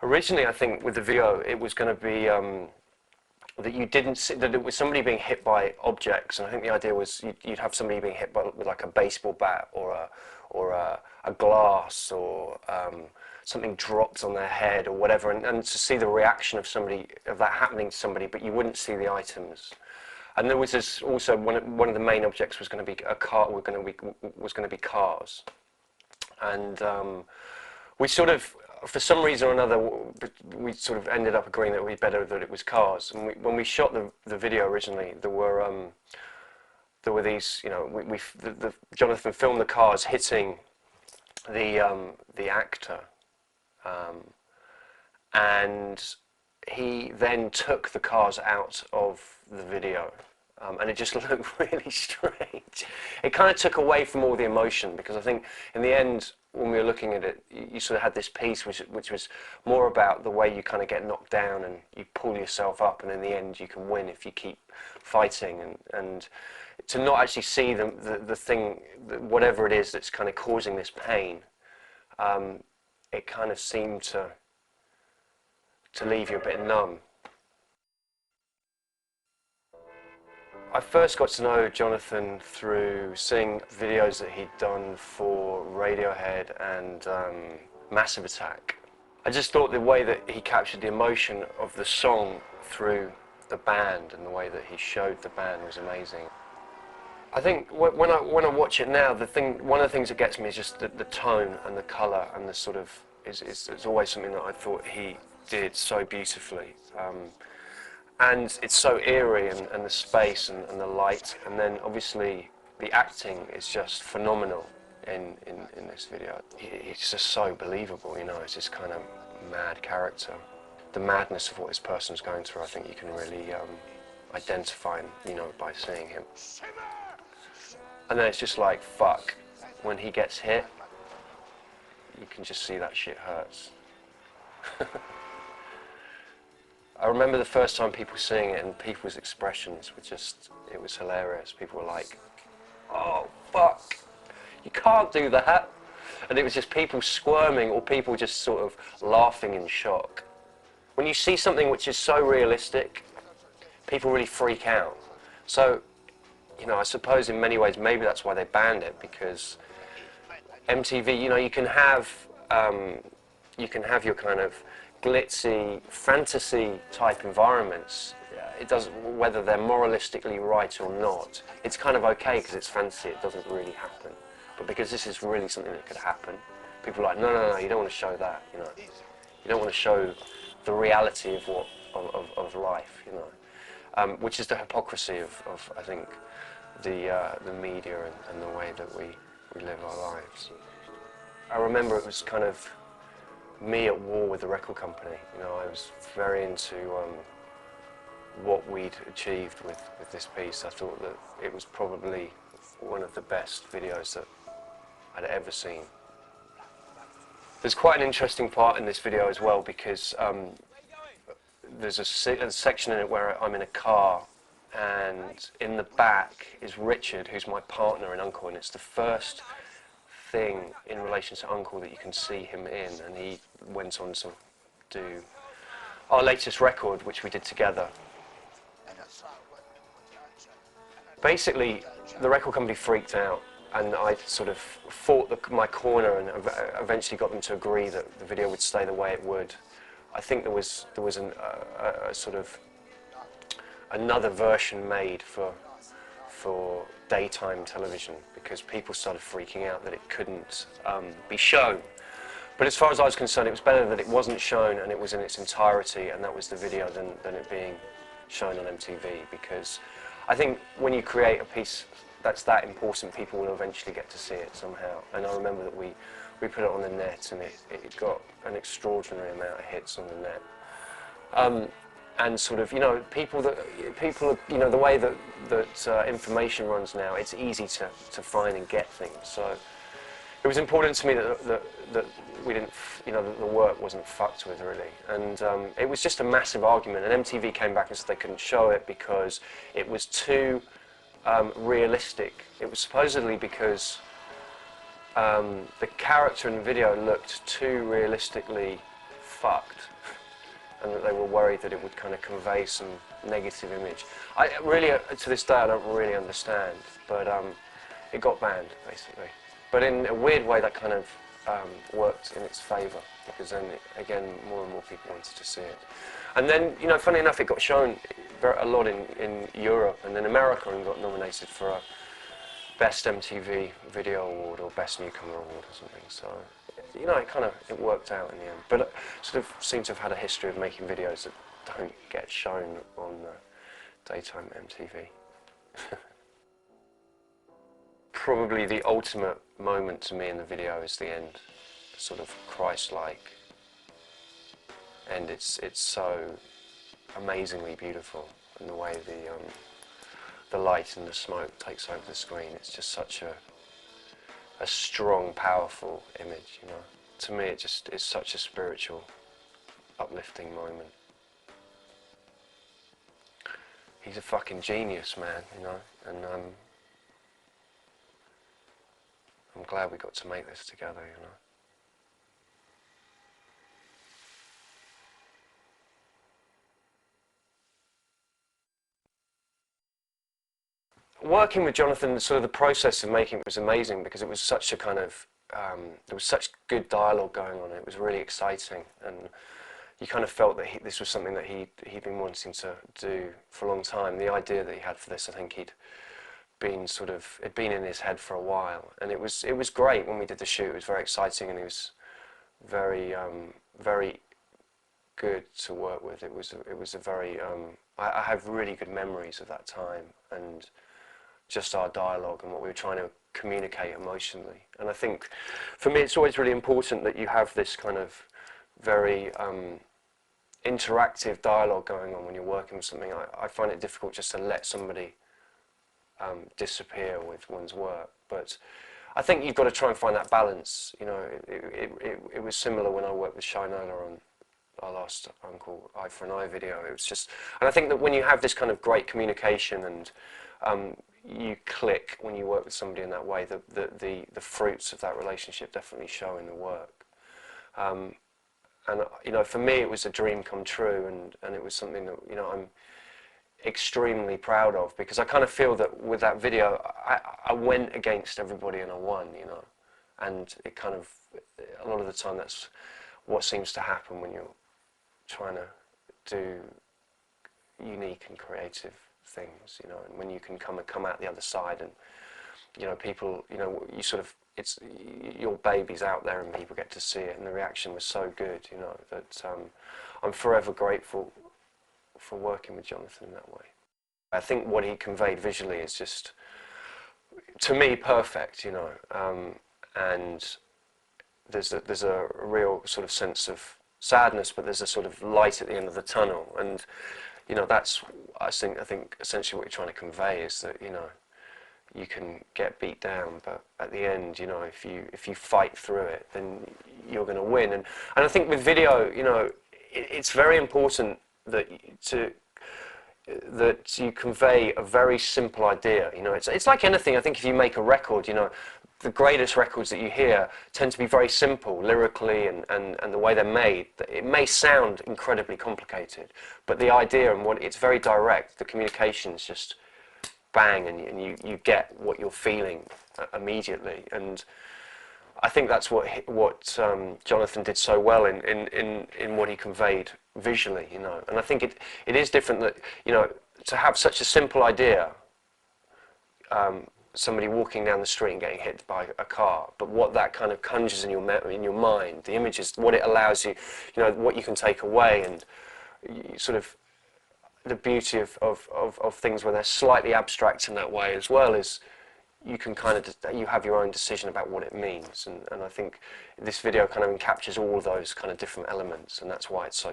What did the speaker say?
Originally, I think with the video, it was going to be that you didn't see, that it was somebody being hit by objects, and I think the idea was you'd have somebody being hit by, with like a baseball bat or a glass or something dropped on their head or whatever, and to see the reaction of somebody, of that happening to somebody, but you wouldn't see the items. And there was this also one of the main objects was going to be a car. Was going to be cars, and we sort of, for some reason or another, we sort of ended up agreeing that it would be better that it was cars. And when we shot the video originally, there were these, you know, Jonathan filmed the cars hitting the actor, and he then took the cars out of the video. And it just looked really strange. It kind of took away from all the emotion, because I think in the end, when we were looking at it, you sort of had this piece which was more about the way you kind of get knocked down and you pull yourself up, and in the end you can win if you keep fighting, and to not actually see the thing, whatever it is that's kind of causing this pain, it kind of seemed to leave you a bit numb. I first got to know Jonathan through seeing videos that he'd done for Radiohead and Massive Attack. I just thought the way that he captured the emotion of the song through the band and the way that he showed the band was amazing. I think when I watch it now, one of the things that gets me is just the tone and the colour and the sort of, it's always something that I thought he did so beautifully. And it's so eerie, and the space and the light, and then obviously the acting is just phenomenal in this video. It's just so believable, you know, it's this kind of mad character. The madness of what this person's going through, I think you can really identify, you know, by seeing him. And then it's just like, fuck, when he gets hit, you can just see that shit hurts. I remember the first time people seeing it, and people's expressions were just, it was hilarious. People were like, oh, fuck, you can't do that. And it was just people squirming, or people just sort of laughing in shock. When you see something which is so realistic, people really freak out. So, you know, I suppose in many ways, maybe that's why they banned it, because MTV, you know, you can have your kind of glitzy, fantasy type environments. It doesn't, whether they're moralistically right or not, it's kind of okay because it's fantasy, it doesn't really happen. But because this is really something that could happen, people are like, no, you don't want to show that, you know. You don't want to show the reality of life, you know. Which is the hypocrisy of I think, the media and the way that we live our lives. I remember it was kind of me at war with the record company. You know, I was very into what we'd achieved with this piece. I thought that it was probably one of the best videos that I'd ever seen. There's quite an interesting part in this video as well, because there's a section in it where I'm in a car, and in the back is Richard, who's my partner in u.n.k.l.e, and it's the first thing in relation to u.n.k.l.e that you can see him in, and he went on to do our latest record, which we did together. Basically, the record company freaked out, and I sort of fought my corner and eventually got them to agree that the video would stay the way it would. I think there was a sort of another version made for daytime television, because people started freaking out that it couldn't be shown. But as far as I was concerned, it was better that it wasn't shown and it was in its entirety, and that was the video, than it being shown on MTV, because I think when you create a piece that's that important, people will eventually get to see it somehow. And I remember that we put it on the net, and it got an extraordinary amount of hits on the net. And sort of, you know, people, you know, the way that information runs now, it's easy to find and get things. So it was important to me that we didn't, you know, that the work wasn't fucked with, really. And it was just a massive argument, and MTV came back and said they couldn't show it because it was too realistic. It was supposedly because the character in the video looked too realistically fucked, and that they were worried that it would kind of convey some negative image. I really, to this day, I don't really understand, but it got banned, basically. But in a weird way, that kind of worked in its favour, because then, again, more and more people wanted to see it. And then, you know, funny enough, it got shown a lot in Europe and in America, and got nominated for a Best MTV Video Award or Best Newcomer Award or something. So, you know, it worked out in the end. But I sort of seem to have had a history of making videos that don't get shown on daytime MTV. Probably the ultimate moment to me in the video is the end, sort of Christ-like. And it's so amazingly beautiful, and the way the light and the smoke takes over the screen. It's just such a strong, powerful image, you know. To me, it just is such a spiritual, uplifting moment. He's a fucking genius, man, you know, and I'm glad we got to make this together, you know. Working with Jonathan, sort of the process of making it was amazing, because it was such a kind of, there was such good dialogue going on. It was really exciting, and you kind of felt that this was something that he'd been wanting to do for a long time. The idea that he had for this, I think it'd been in his head for a while, and it was great when we did the shoot. It was very exciting, and he was very very good to work with. It was a very I have really good memories of that time, and just our dialogue and what we were trying to communicate emotionally. And I think for me it's always really important that you have this kind of very interactive dialogue going on when you're working with something. I find it difficult just to let somebody disappear with one's work, but I think you've got to try and find that balance. You know, it was similar when I worked with Shinola on our last u.n.k.l.e Eye for an Eye video. It was just, and I think that when you have this kind of great communication and you click when you work with somebody in that way, the fruits of that relationship definitely show in the work. And you know, for me it was a dream come true, and it was something that, you know, I'm extremely proud of, because I kind of feel that with that video I went against everybody and I won, you know. And it kind of, a lot of the time that's what seems to happen when you're trying to do unique and creative things, you know, and when you can come out the other side, and, you know, people, you know, you sort of, it's your baby's out there and people get to see it, and the reaction was so good, you know, that I'm forever grateful for working with Jonathan in that way. I think what he conveyed visually is just, to me, perfect, you know, and there's a real sort of sense of sadness, but there's a sort of light at the end of the tunnel, and, you know, that's, I think essentially what you're trying to convey is that, you know, you can get beat down, but at the end, you know, if you fight through it, then you're going to win. And I think with video, you know, it's very important that you convey a very simple idea. You know, it's like anything. I think if you make a record, you know, the greatest records that you hear tend to be very simple lyrically, and the way they're made. It may sound incredibly complicated, but the idea and it's very direct. The communication's just bang, and you get what you're feeling immediately. And I think that's what Jonathan did so well in what he conveyed visually, you know. And I think it is different that, you know, to have such a simple idea, somebody walking down the street and getting hit by a car, but what that kind of conjures in your mind, the images, what it allows you, you know, what you can take away, and sort of the beauty of things when they're slightly abstract in that way as well, is you can kind of, you have your own decision about what it means, and I think this video kind of captures all of those kind of different elements, and that's why it's so